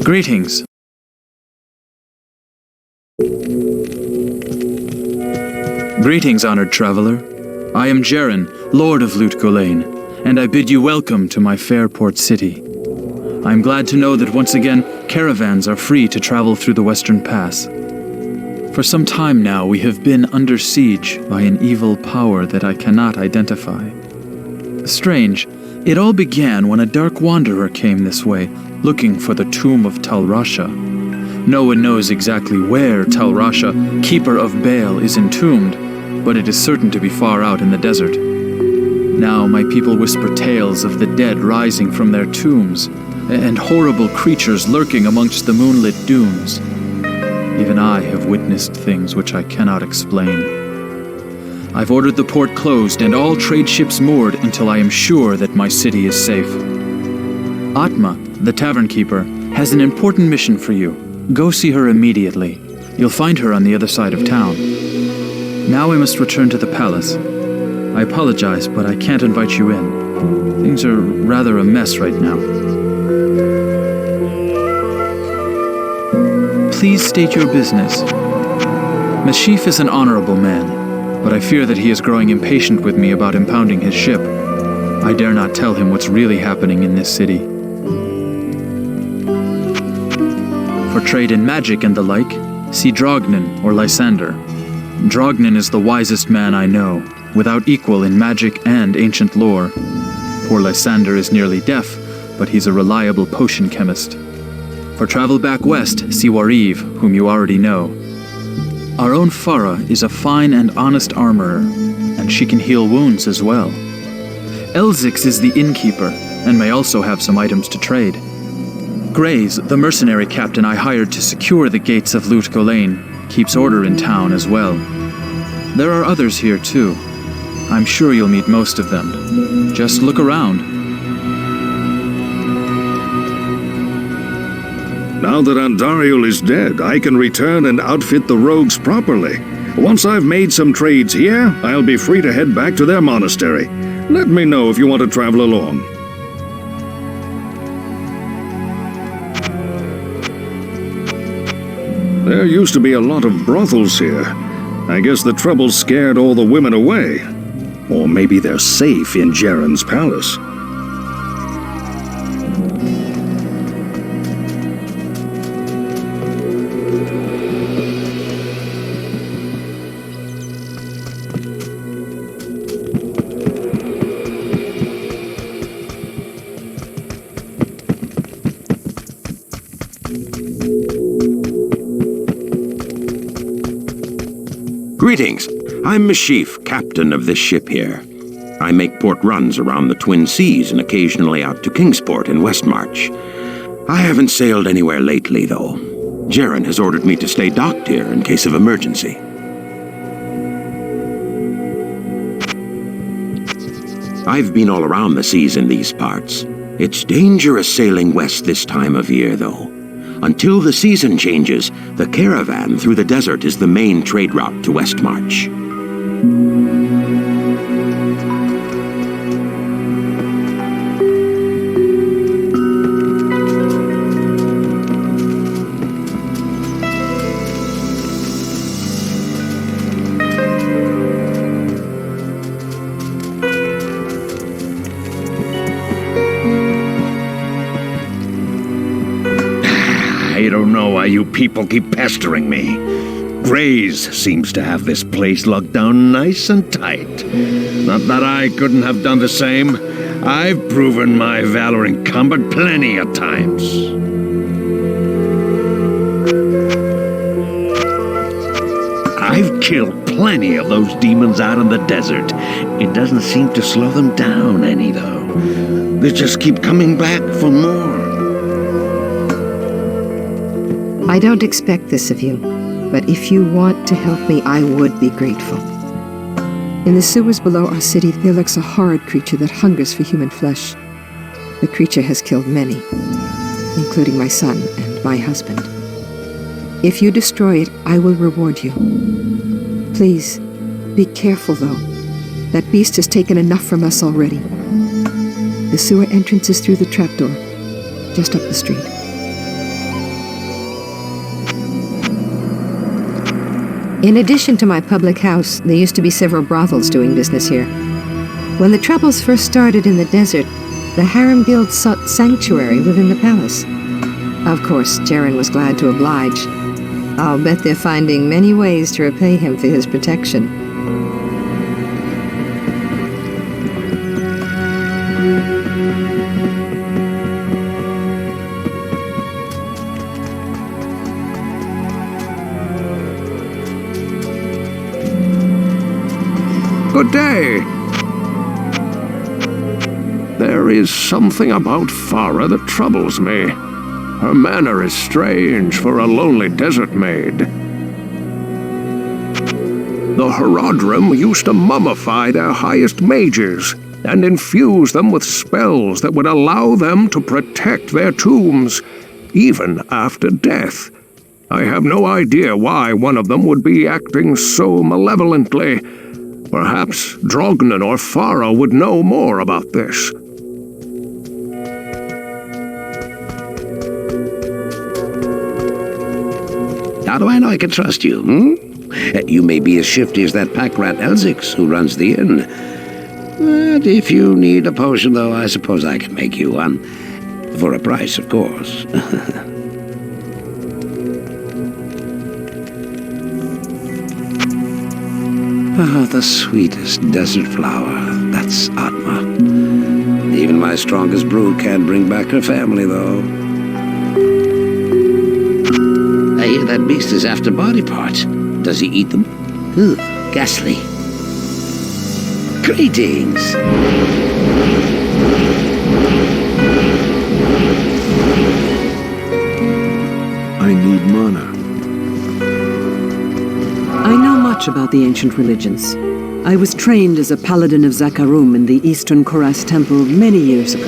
Greetings. Greetings, honored traveler. I am Jaren, Lord of Lut Gholein, and I bid you welcome to my fair port city. I am glad to know that once again, caravans are free to travel through the Western Pass. For some time now, we have been under siege by an evil power that I cannot identify. Strange, it all began when a dark wanderer came this way, looking for the tomb of Tal Rasha. No one knows exactly where Tal Rasha, keeper of Baal, is entombed, but it is certain to be far out in the desert. Now my people whisper tales of the dead rising from their tombs, and horrible creatures lurking amongst the moonlit dunes. Even I have witnessed things which I cannot explain. I've ordered the port closed and all trade ships moored until I am sure that my city is safe. Atma, the tavern keeper, has an important mission for you. Go see her immediately. You'll find her on the other side of town. Now I must return to the palace. I apologize, but I can't invite you in. Things are rather a mess right now. Please state your business. Mashif is an honorable man, but I fear that he is growing impatient with me about impounding his ship. I dare not tell him what's really happening in this city. For trade in magic and the like, see Drognin or Lysander. Drognin is the wisest man I know, without equal in magic and ancient lore. Poor Lysander is nearly deaf, but he's a reliable potion chemist. For travel back west, see Wariv, whom you already know. Our own Farah is a fine and honest armorer, and she can heal wounds as well. Elzix is the innkeeper, and may also have some items to trade. Grays, the mercenary captain I hired to secure the gates of Lut Gholein, keeps order in town as well. There are others here too. I'm sure you'll meet most of them. Just look around. Now that Andariel is dead, I can return and outfit the rogues properly. Once I've made some trades here, I'll be free to head back to their monastery. Let me know if you want to travel along. There used to be a lot of brothels here. I guess the trouble scared all the women away. Or maybe they're safe in Jaren's palace. Greetings. I'm Mashif, captain of this ship here. I make port runs around the Twin Seas and occasionally out to Kingsport in Westmarch. I haven't sailed anywhere lately, though. Jaren has ordered me to stay docked here in case of emergency. I've been all around the seas in these parts. It's dangerous sailing west this time of year, though. Until the season changes, the caravan through the desert is the main trade route to Westmarch. I don't know why you people keep pestering me. Grays seems to have this place locked down nice and tight. Not that I couldn't have done the same. I've proven my valor in combat plenty of times. I've killed plenty of those demons out in the desert. It doesn't seem to slow them down any, though. They just keep coming back for more. I don't expect this of you, but if you want to help me, I would be grateful. In the sewers below our city, there lurks a horrid creature that hungers for human flesh. The creature has killed many, including my son and my husband. If you destroy it, I will reward you. Please, be careful, though. That beast has taken enough from us already. The sewer entrance is through the trapdoor, just up the street. In addition to my public house, there used to be several brothels doing business here. When the troubles first started in the desert, the Harem Guild sought sanctuary within the palace. Of course, Jaren was glad to oblige. I'll bet they're finding many ways to repay him for his protection. Good day. There is something about Farah that troubles me. Her manner is strange for a lonely desert maid. The Horadrim used to mummify their highest mages and infuse them with spells that would allow them to protect their tombs, even after death. I have no idea why one of them would be acting so malevolently. Perhaps Drognan or Farah would know more about this. How do I know I can trust you, You may be as shifty as that pack rat Elzix who runs the inn. But if you need a potion, though, I suppose I can make you one. For a price, of course. Ah, the sweetest desert flower. That's Atma. Even my strongest brew can't bring back her family, though. I hear that beast is after body parts. Does he eat them? Ugh, ghastly. Greetings! I need mana. I know much about the ancient religions. I was trained as a paladin of Zakarum in the Eastern Koras Temple many years ago.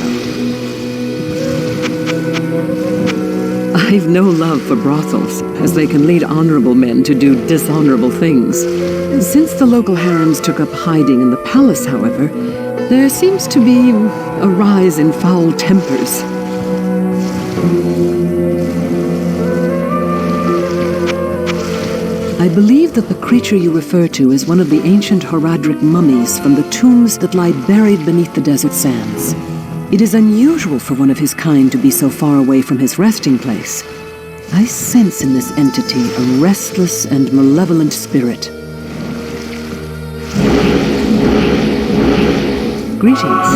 I've no love for brothels, as they can lead honorable men to do dishonorable things. Since the local harems took up hiding in the palace, however, there seems to be a rise in foul tempers. I believe that the creature you refer to is one of the ancient Horadric mummies from the tombs that lie buried beneath the desert sands. It is unusual for one of his kind to be so far away from his resting place. I sense in this entity a restless and malevolent spirit. Greetings.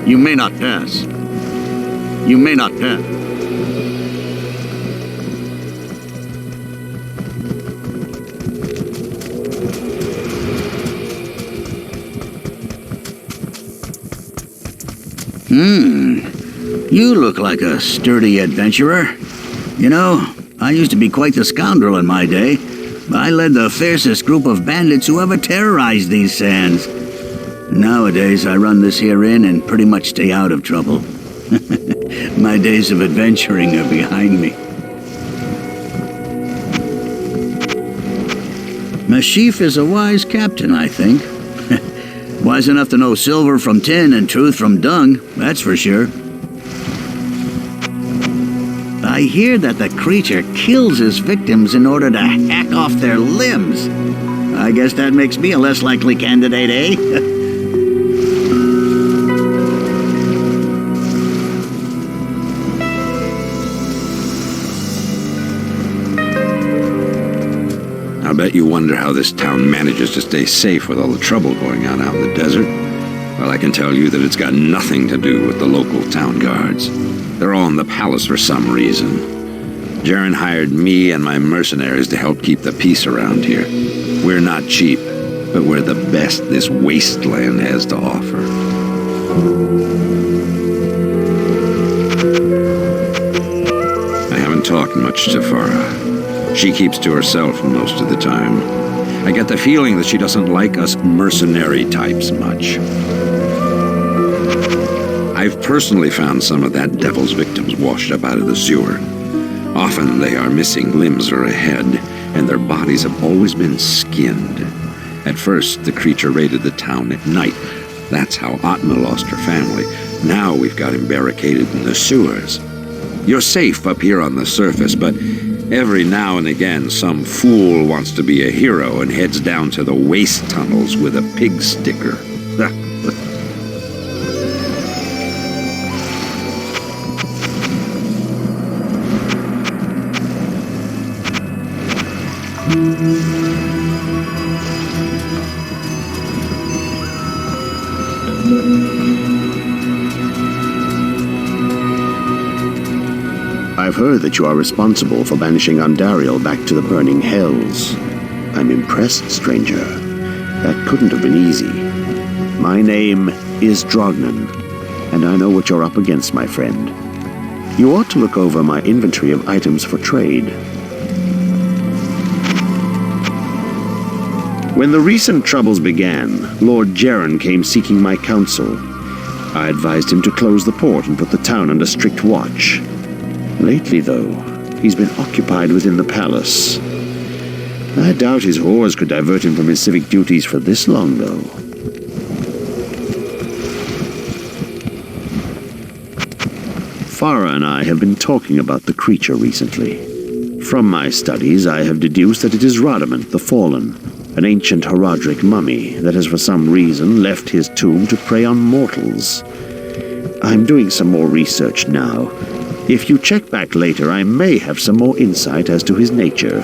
You may not pass. You may not pass. You look like a sturdy adventurer. You know, I used to be quite the scoundrel in my day. I led the fiercest group of bandits who ever terrorized these sands. Nowadays, I run this here inn and pretty much stay out of trouble. My days of adventuring are behind me. Mashif is a wise captain, I think. Wise enough to know silver from tin and truth from dung, that's for sure. I hear that the creature kills his victims in order to hack off their limbs. I guess that makes me a less likely candidate, eh? I bet you wonder how this town manages to stay safe with all the trouble going on out in the desert. Well, I can tell you that it's got nothing to do with the local town guards. They're all in the palace for some reason. Jaren hired me and my mercenaries to help keep the peace around here. We're not cheap, but we're the best this wasteland has to offer. I haven't talked much to Farah. She keeps to herself most of the time. I get the feeling that she doesn't like us mercenary types much. I've personally found some of that devil's victims washed up out of the sewer. Often they are missing limbs or a head, and their bodies have always been skinned. At first, the creature raided the town at night. That's how Atma lost her family. Now we've got him barricaded in the sewers. You're safe up here on the surface, but every now and again some fool wants to be a hero and heads down to the waste tunnels with a pig sticker. I've heard that you are responsible for banishing Andariel back to the burning hells. I'm impressed, stranger. That couldn't have been easy. My name is Drognan, and I know what you're up against, my friend. You ought to look over my inventory of items for trade. When the recent troubles began, Lord Jaren came seeking my counsel. I advised him to close the port and put the town under strict watch. Lately, though, he's been occupied within the palace. I doubt his whores could divert him from his civic duties for this long, though. Farah and I have been talking about the creature recently. From my studies, I have deduced that it is Radamant the Fallen, an ancient Horadric mummy that has for some reason left his tomb to prey on mortals. I'm doing some more research now. If you check back later, I may have some more insight as to his nature.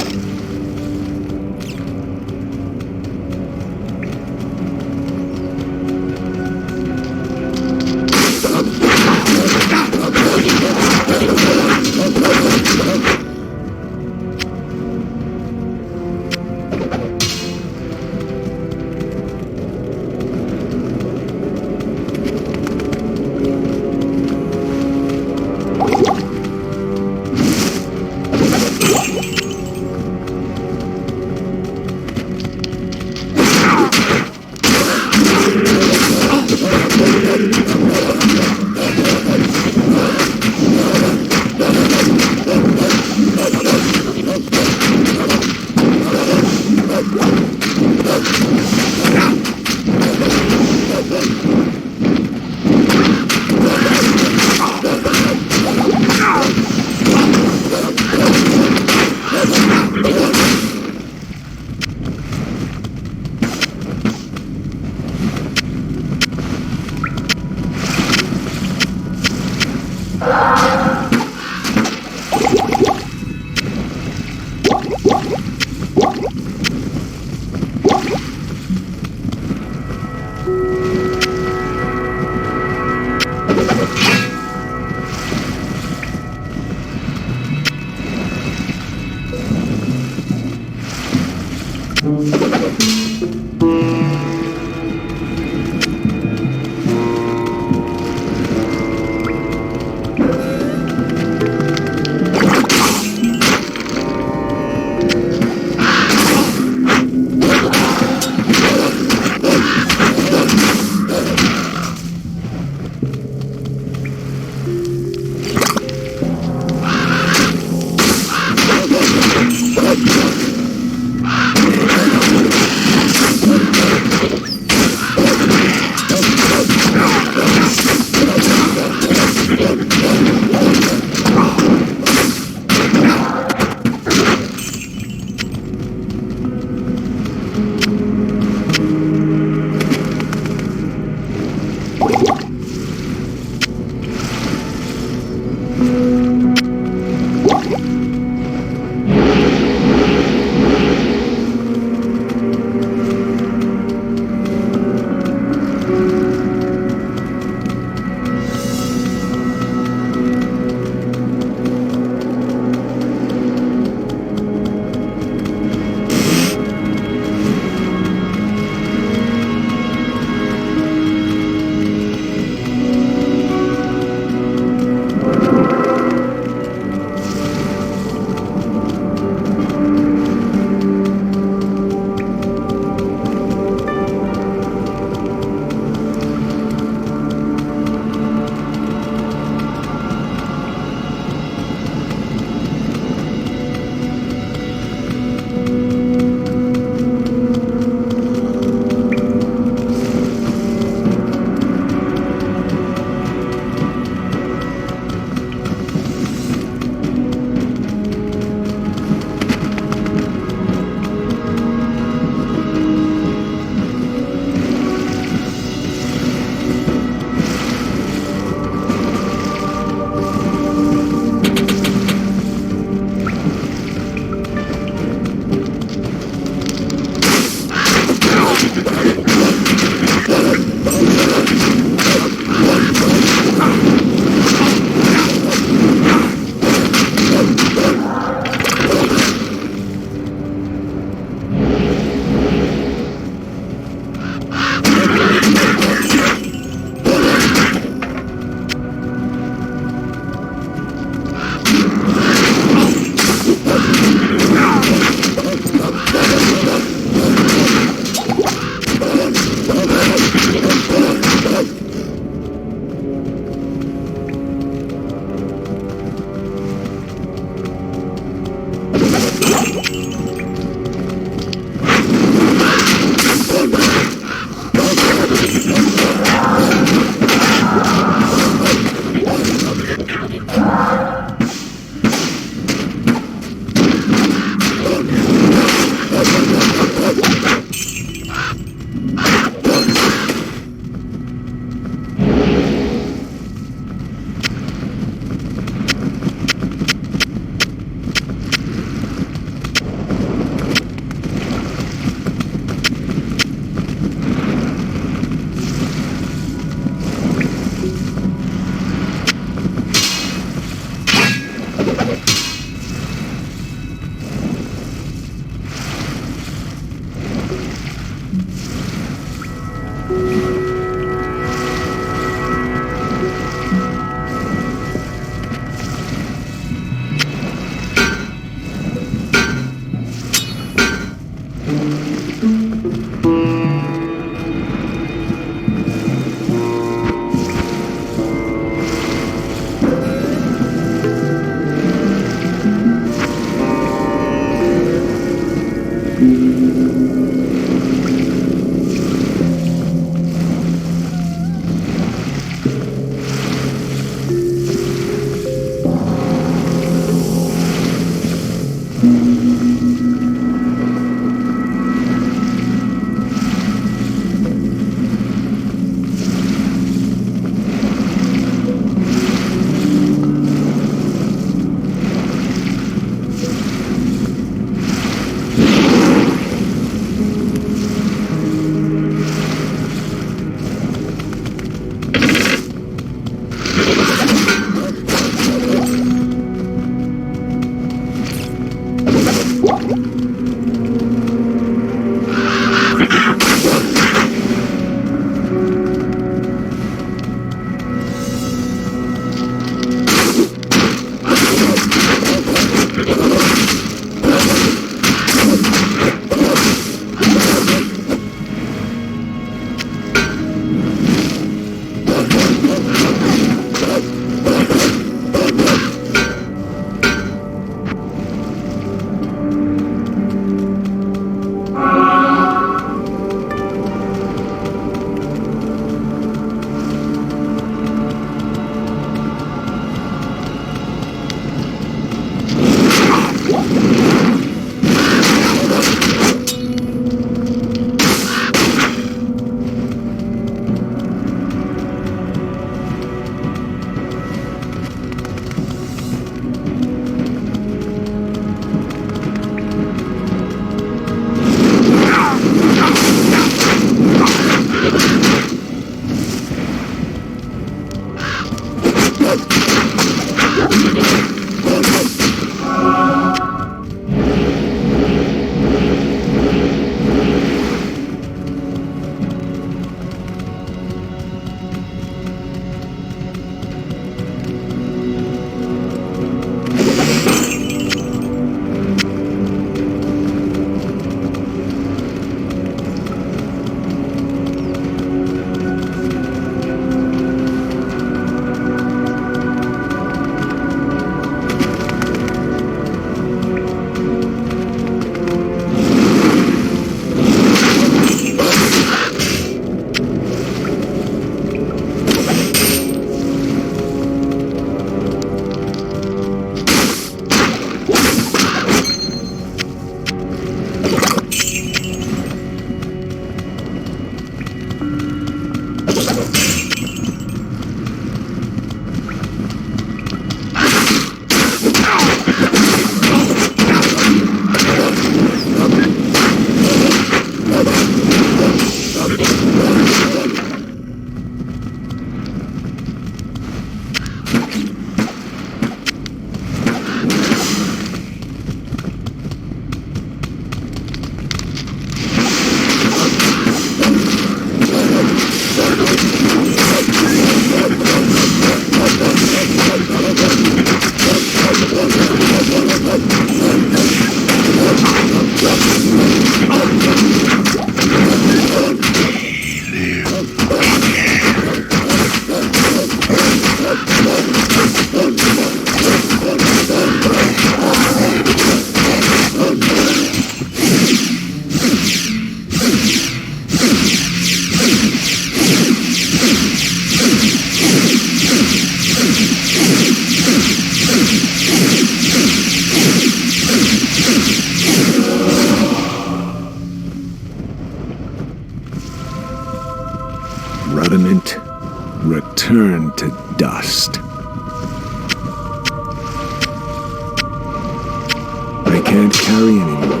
can't carry anymore.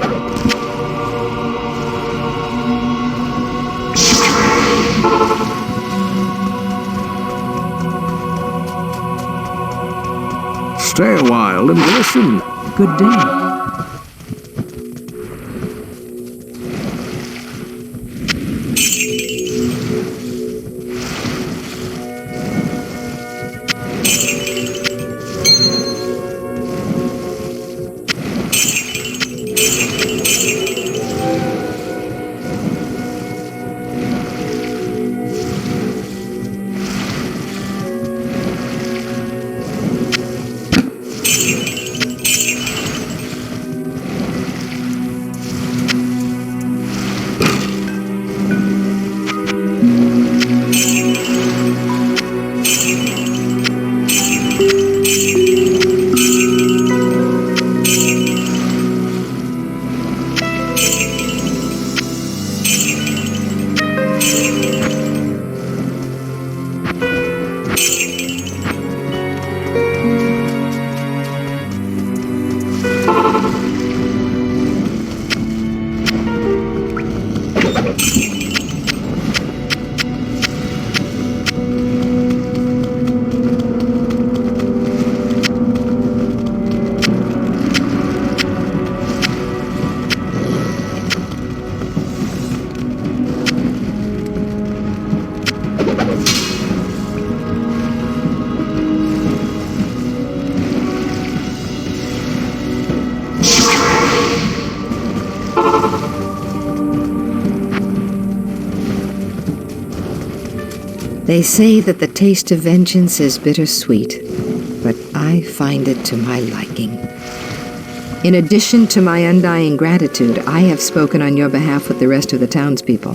Stay a while and listen. Good day. They say that the taste of vengeance is bittersweet, but I find it to my liking. In addition to my undying gratitude, I have spoken on your behalf with the rest of the townspeople.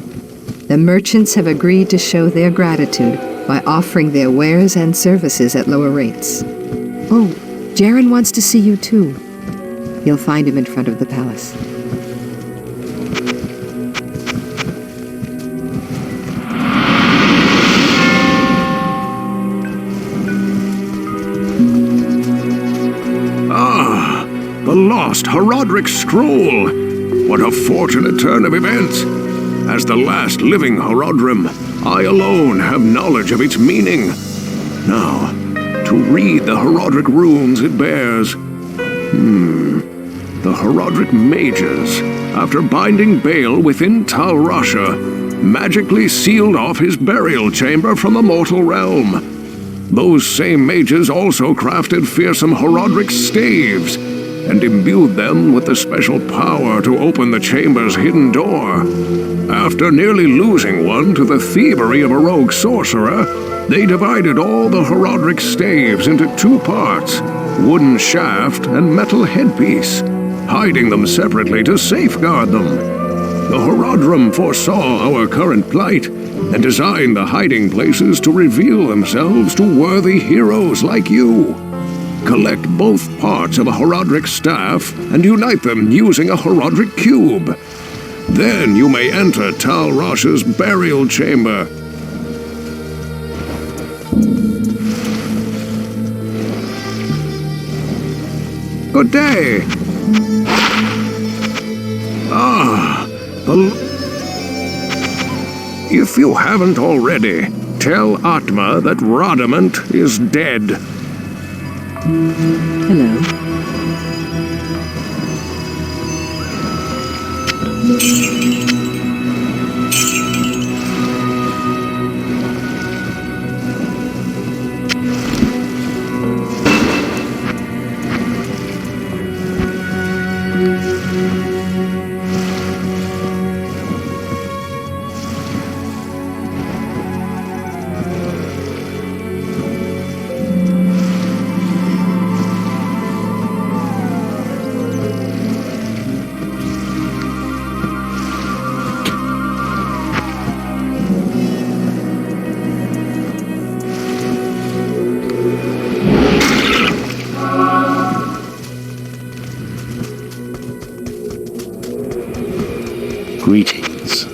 The merchants have agreed to show their gratitude by offering their wares and services at lower rates. Oh, Jaren wants to see you too. You'll find him in front of the palace. The lost Horadric scroll! What a fortunate turn of events! As the last living Horadrim, I alone have knowledge of its meaning. Now, to read the Herodic Runes it bears. The Horadric mages, after binding Baal within Tal Rasha, magically sealed off his burial chamber from the mortal realm. Those same mages also crafted fearsome Horadric staves, and imbued them with the special power to open the chamber's hidden door. After nearly losing one to the thievery of a rogue sorcerer, they divided all the Horadric staves into two parts, wooden shaft and metal headpiece, hiding them separately to safeguard them. The Horadrim foresaw our current plight, and designed the hiding places to reveal themselves to worthy heroes like you. Collect both parts of a Horadric staff and unite them using a Horadric Cube. Then you may enter Tal Rasha's burial chamber. Good day. If you haven't already, tell Atma that Rodamant is dead. Hello. Greetings.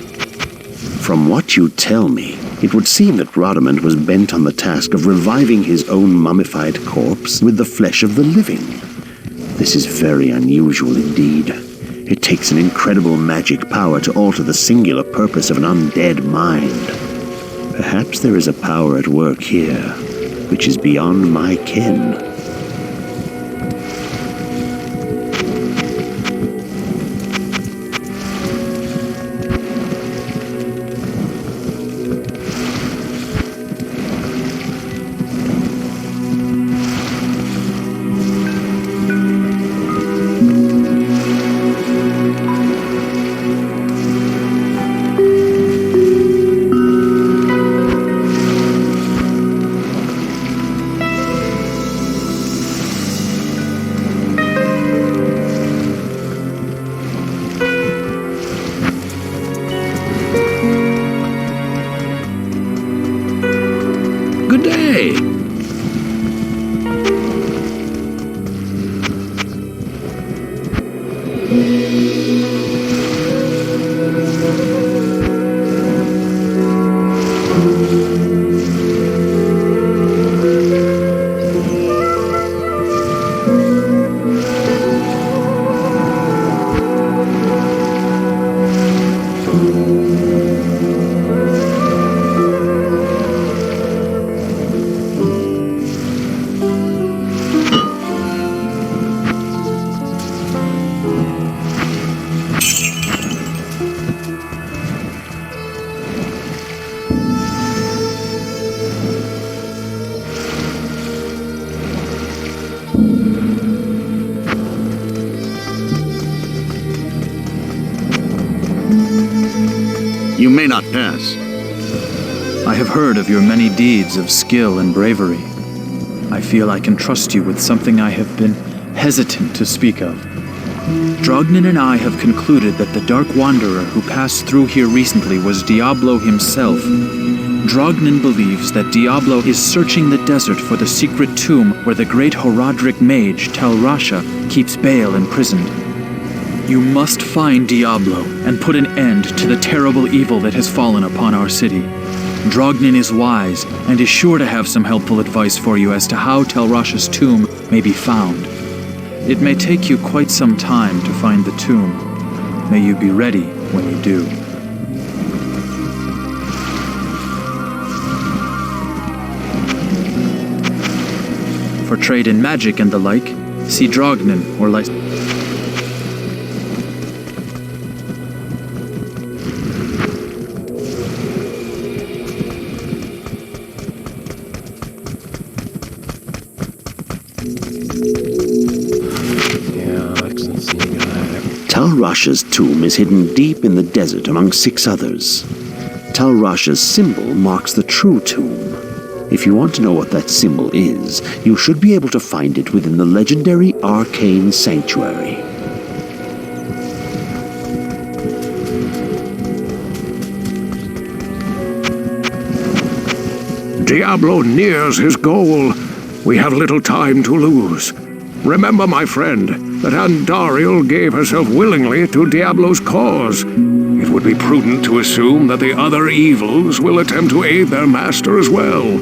From what you tell me, it would seem that Rodamant was bent on the task of reviving his own mummified corpse with the flesh of the living. This is very unusual indeed. It takes an incredible magic power to alter the singular purpose of an undead mind. Perhaps there is a power at work here, which is beyond my ken. Good day. You may not pass. I have heard of your many deeds of skill and bravery. I feel I can trust you with something I have been hesitant to speak of. Drognin and I have concluded that the Dark Wanderer who passed through here recently was Diablo himself. Drognin believes that Diablo is searching the desert for the secret tomb where the great Horadric mage Tel Rasha keeps Baal imprisoned. You must find Diablo and put an end to the terrible evil that has fallen upon our city. Drognin is wise and is sure to have some helpful advice for you as to how Tel Rasha's tomb may be found. It may take you quite some time to find the tomb. May you be ready when you do. For trade in magic and the like, see Drognin or Tel Rasha's tomb is hidden deep in the desert among 6 others. Tel Rasha's symbol marks the true tomb. If you want to know what that symbol is, you should be able to find it within the legendary arcane sanctuary. Diablo nears his goal. We have little time to lose. Remember, my friend, that Andariel gave herself willingly to Diablo's cause. It would be prudent to assume that the other evils will attempt to aid their master as well.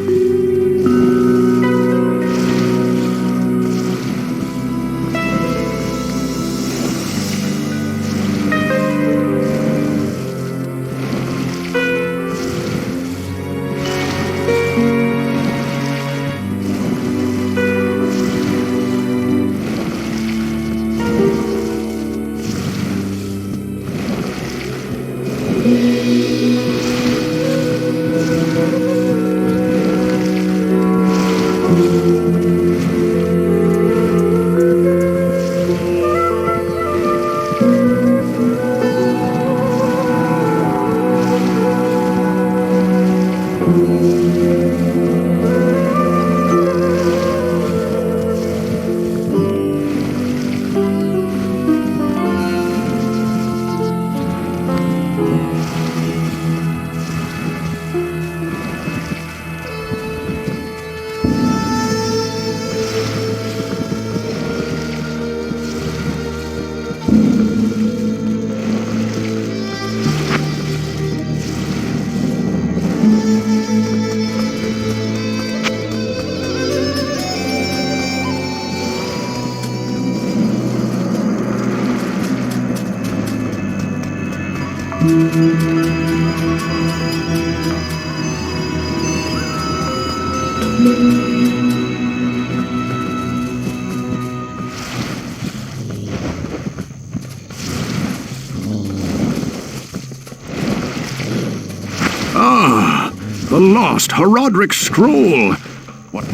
The lost Horadric scroll! What?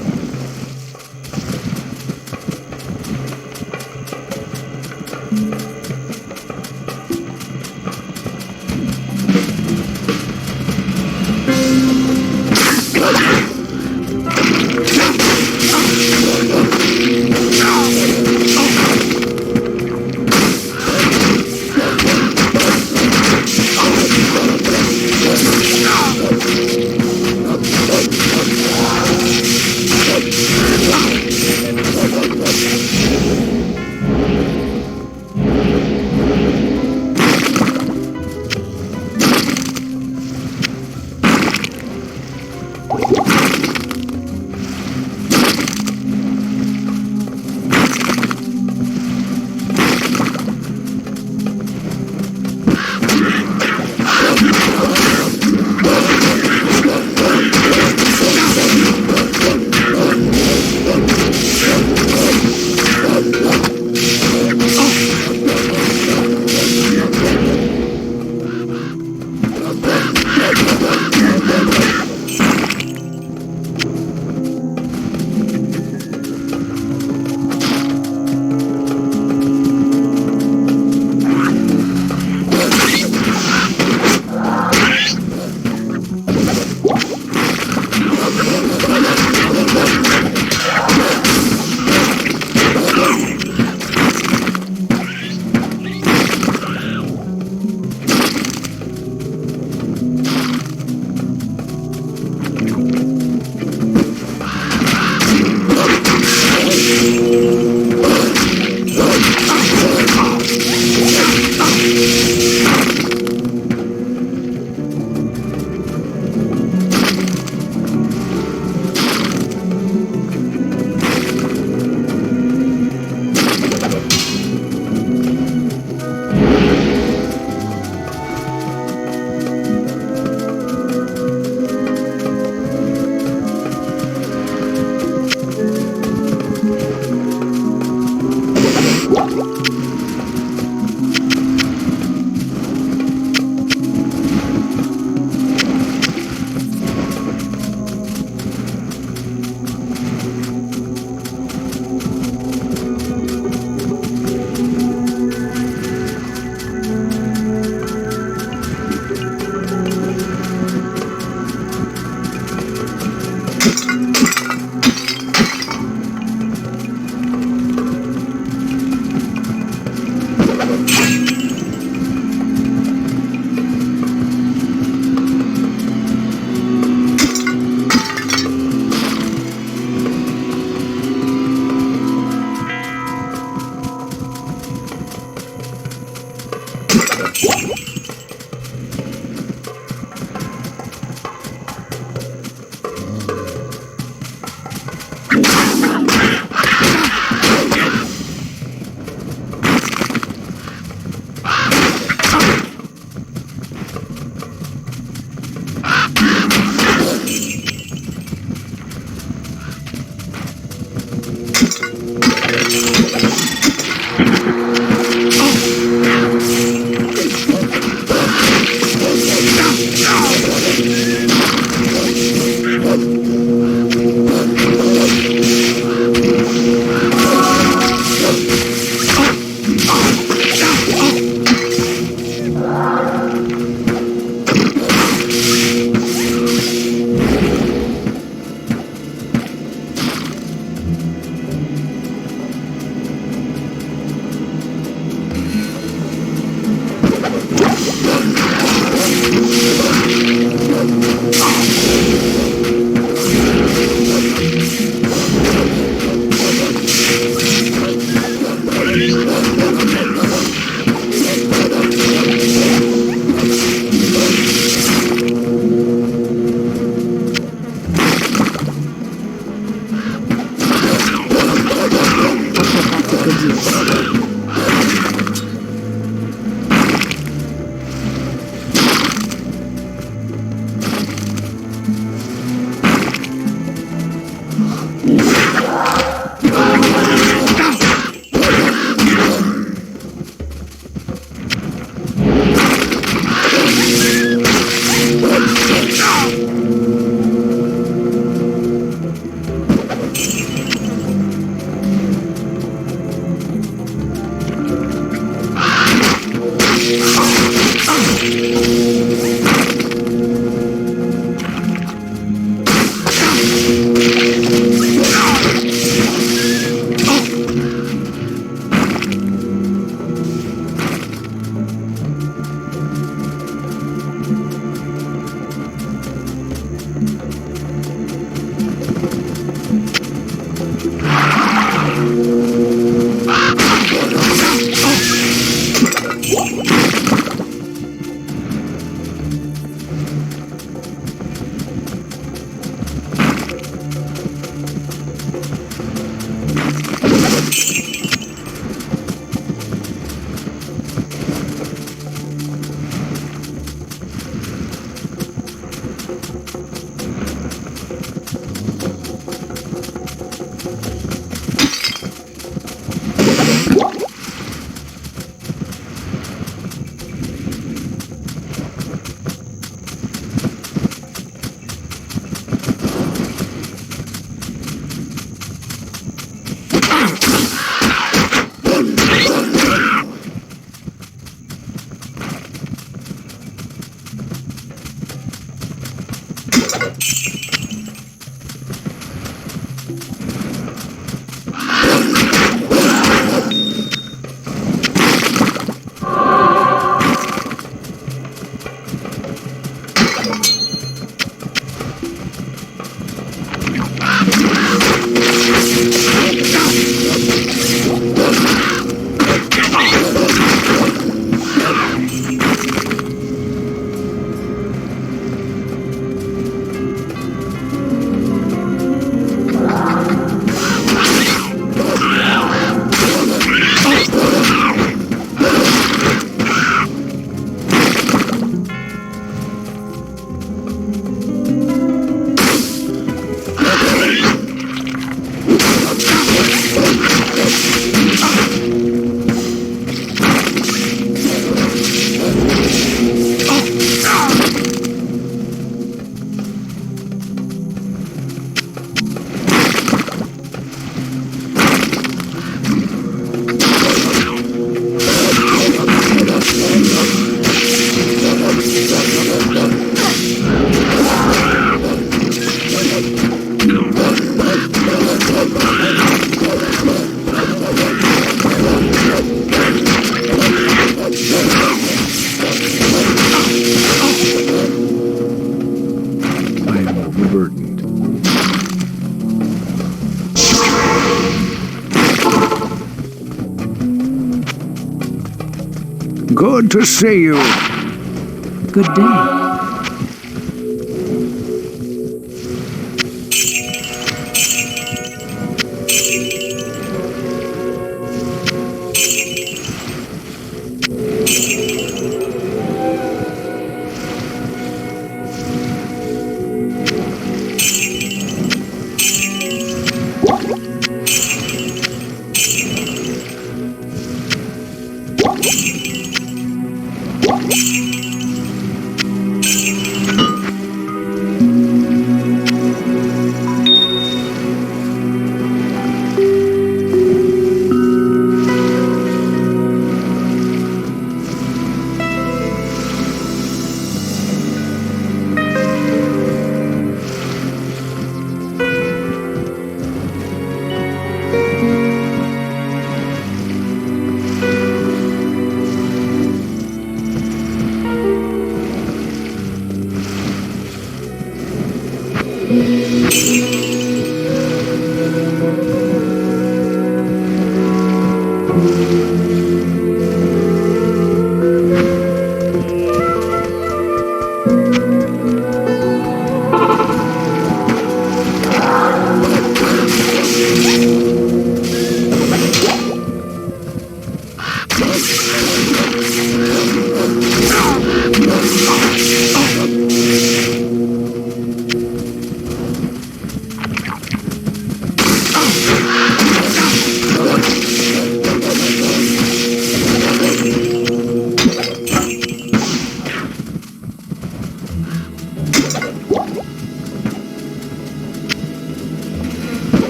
Good to see you. Good day.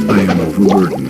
I am overburdened.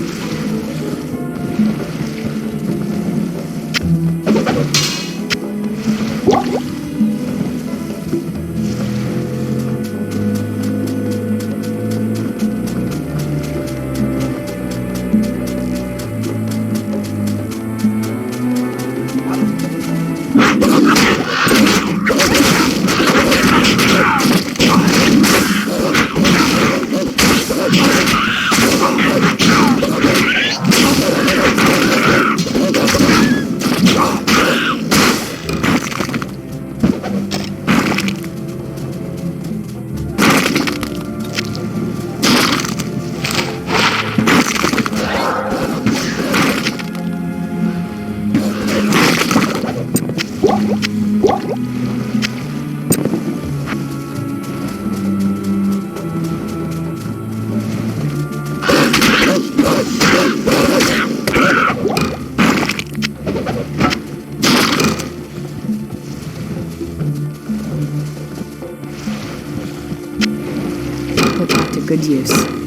Put that to good use.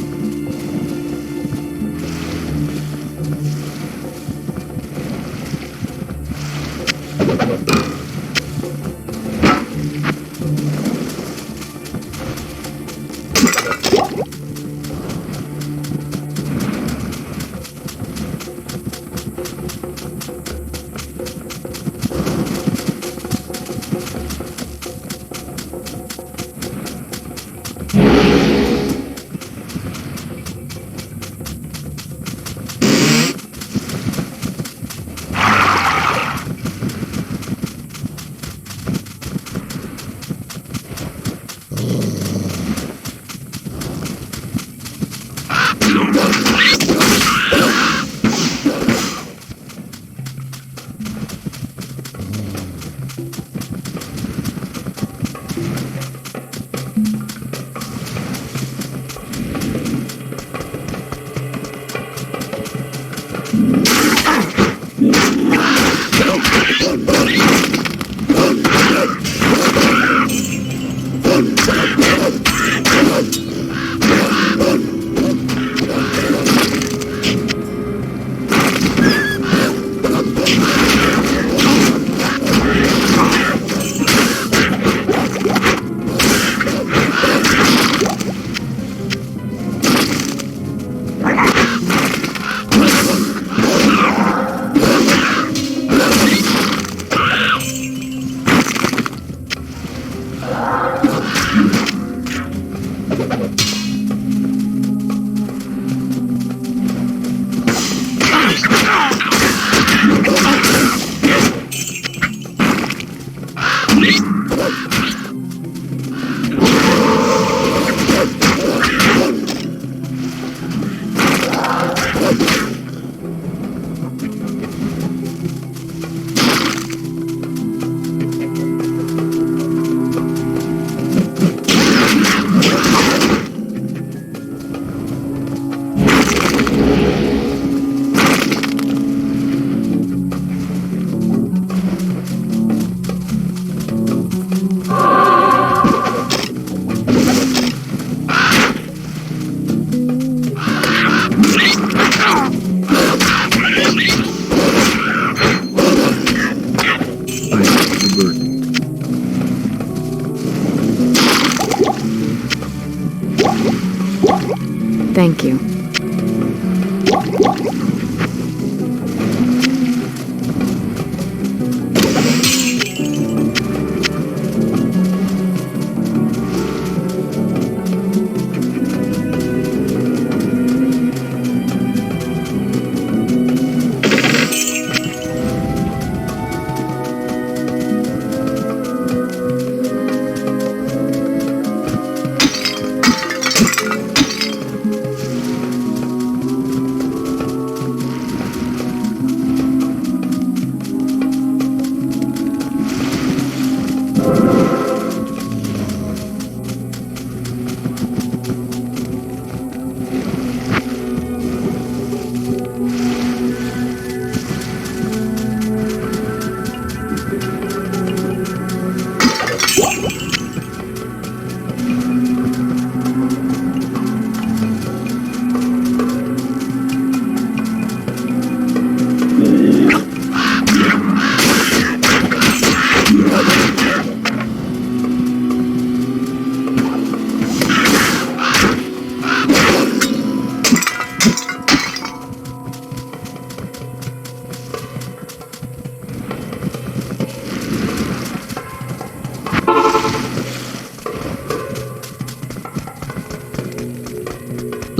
Thank you.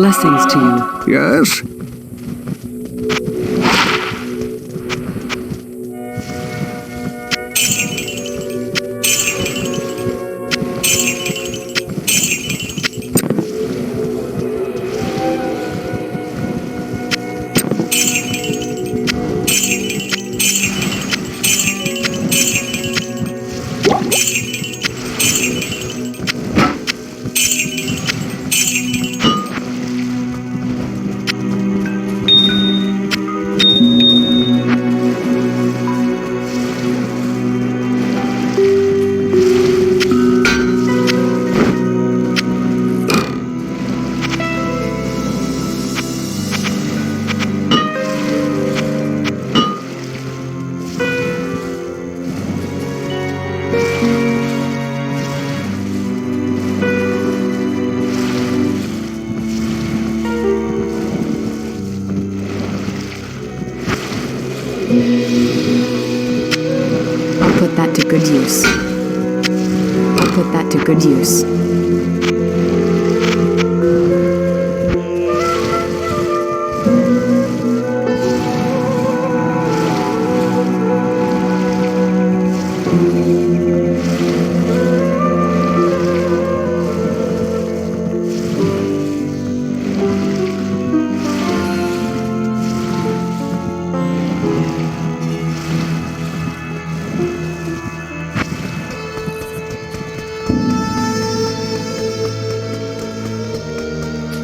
Blessings to you. Yes? I'll put that to good use. I'll put that to good use.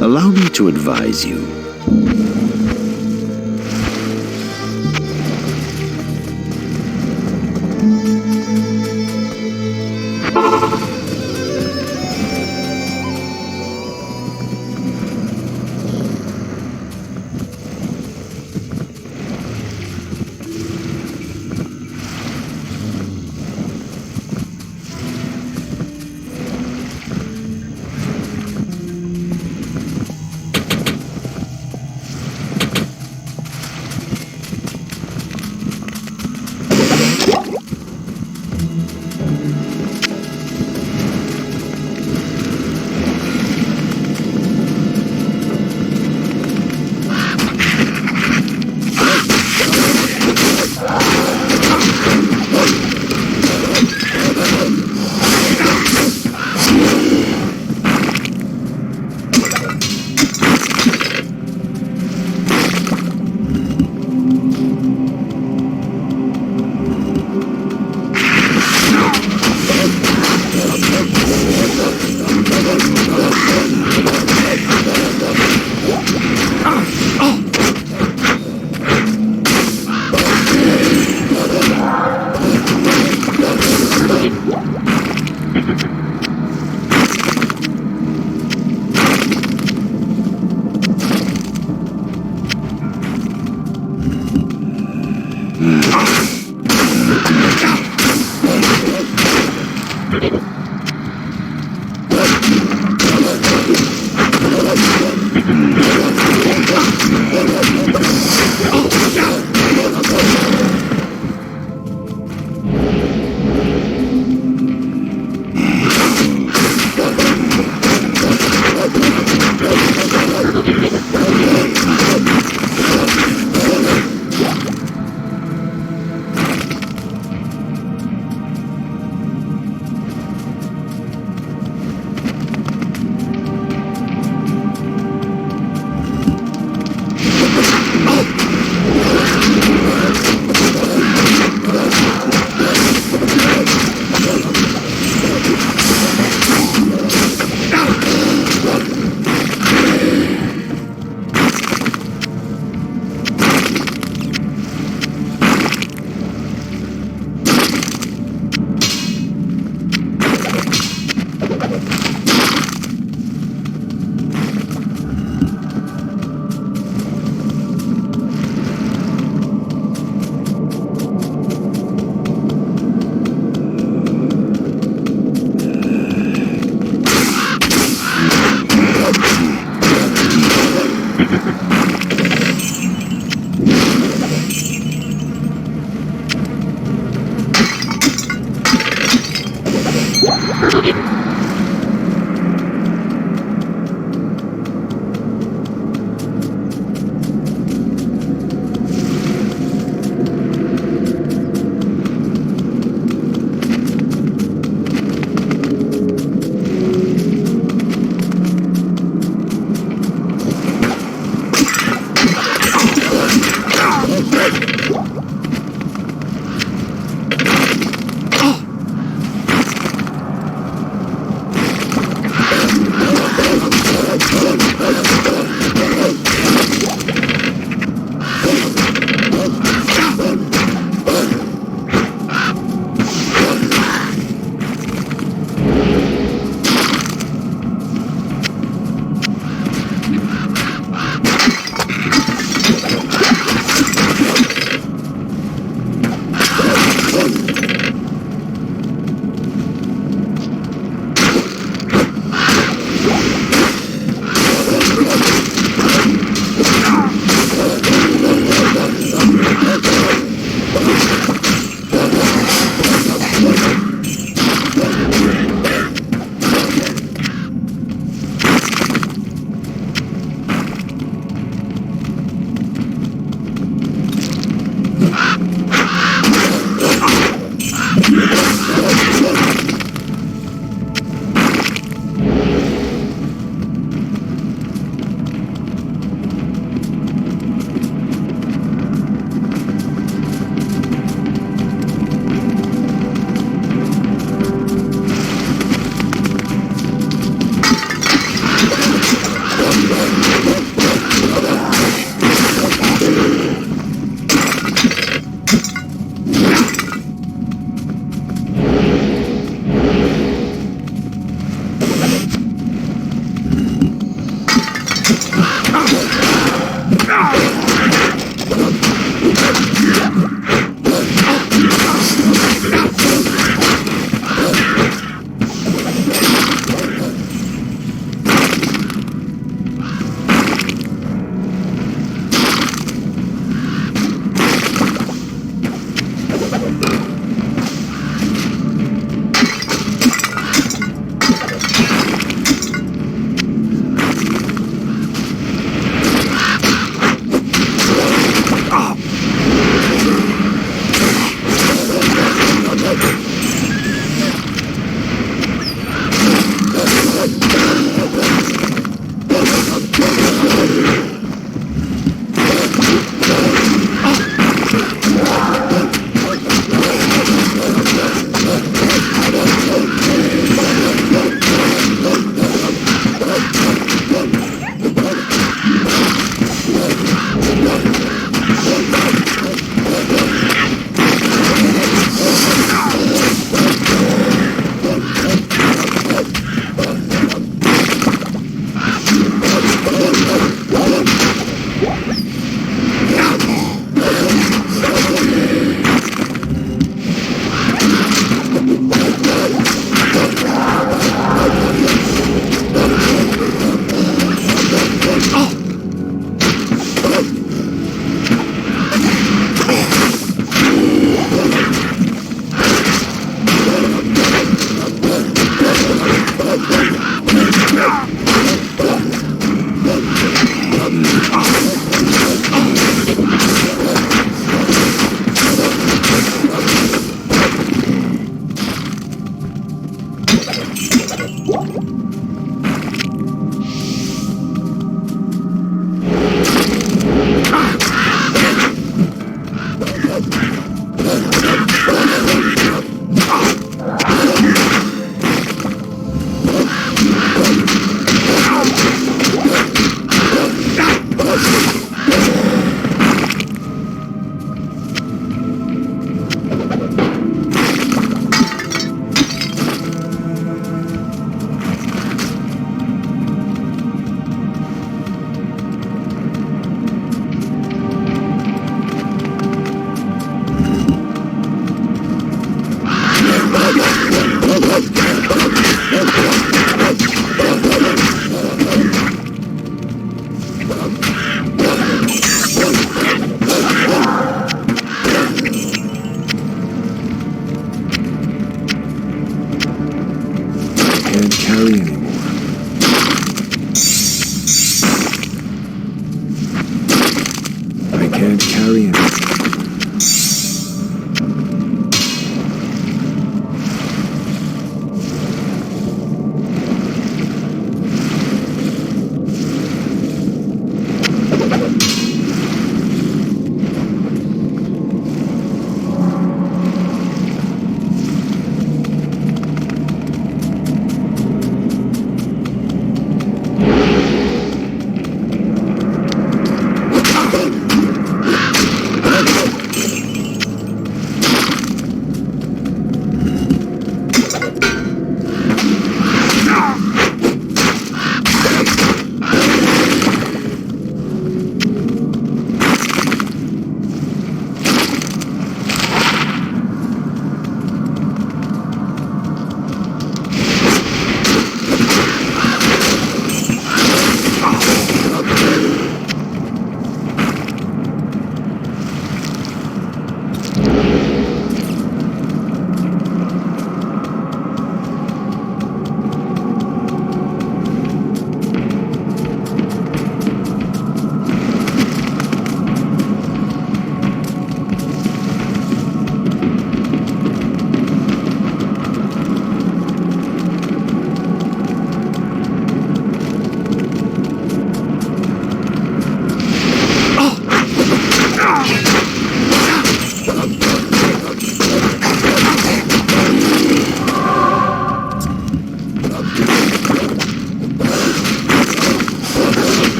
Allow me to advise you.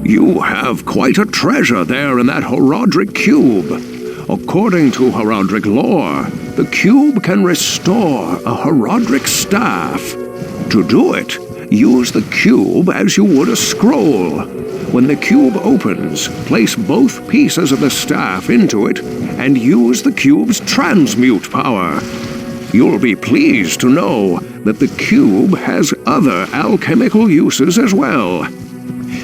You have quite a treasure there in that Horadric Cube. According to Horadric lore, the cube can restore a Horadric staff. To do it, use the cube as you would a scroll. When the cube opens, place both pieces of the staff into it and use the cube's transmute power. You'll be pleased to know that the cube has other alchemical uses as well.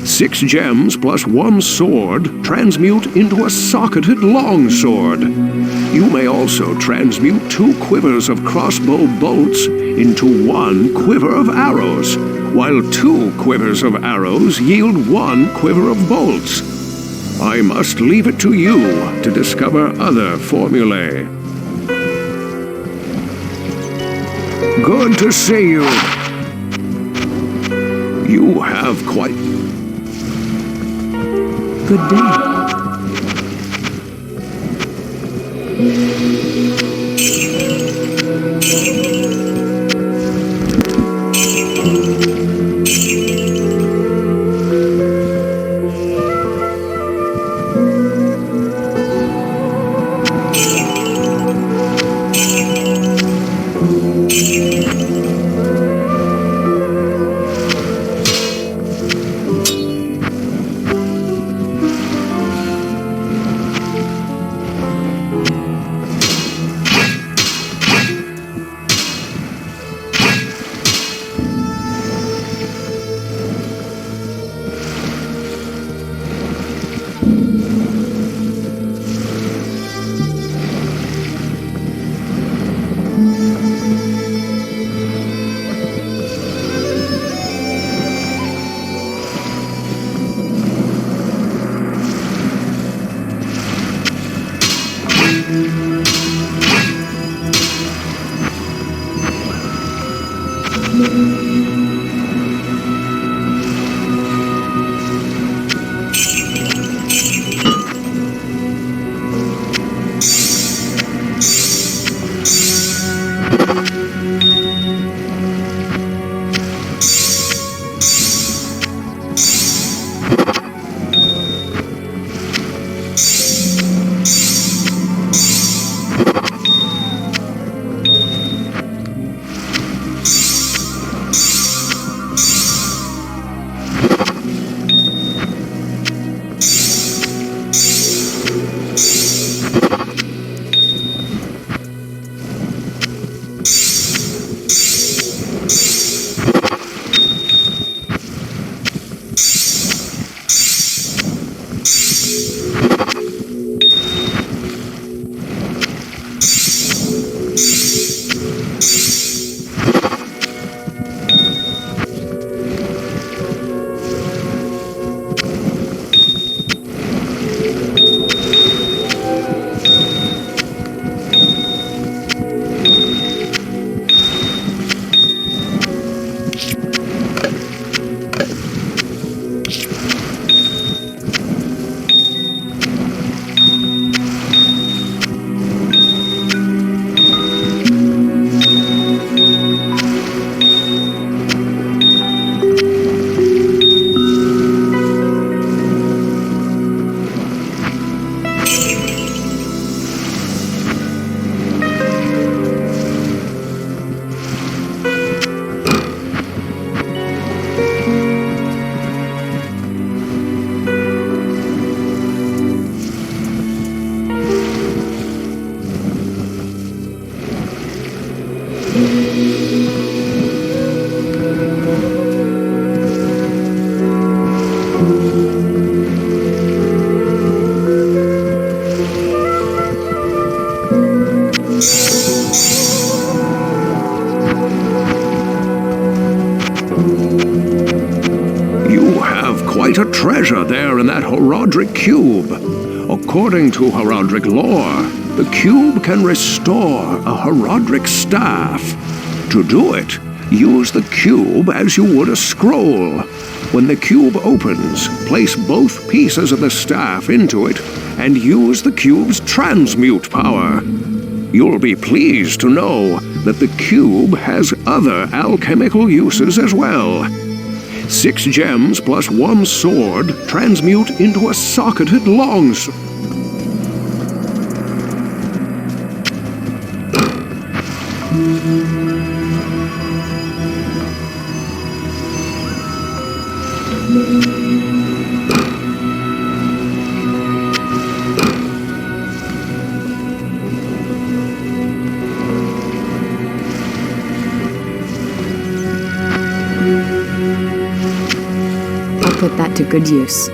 6 gems plus 1 sword transmute into a socketed longsword. You may also transmute 2 quivers of crossbow bolts into 1 quiver of arrows, while 2 quivers of arrows yield 1 quiver of bolts. I must leave it to you to discover other formulae. Good to see you. You have quite... Good day. Quite a treasure there in that Horadric Cube. According to Horadric lore, the cube can restore a Horadric staff. To do it, use the cube as you would a scroll. When the cube opens, place both pieces of the staff into it and use the cube's transmute power. You'll be pleased to know that the cube has other alchemical uses as well. 6 gems plus 1 sword transmute into a socketed longsword. Put that to good use.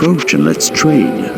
approach and let's trade.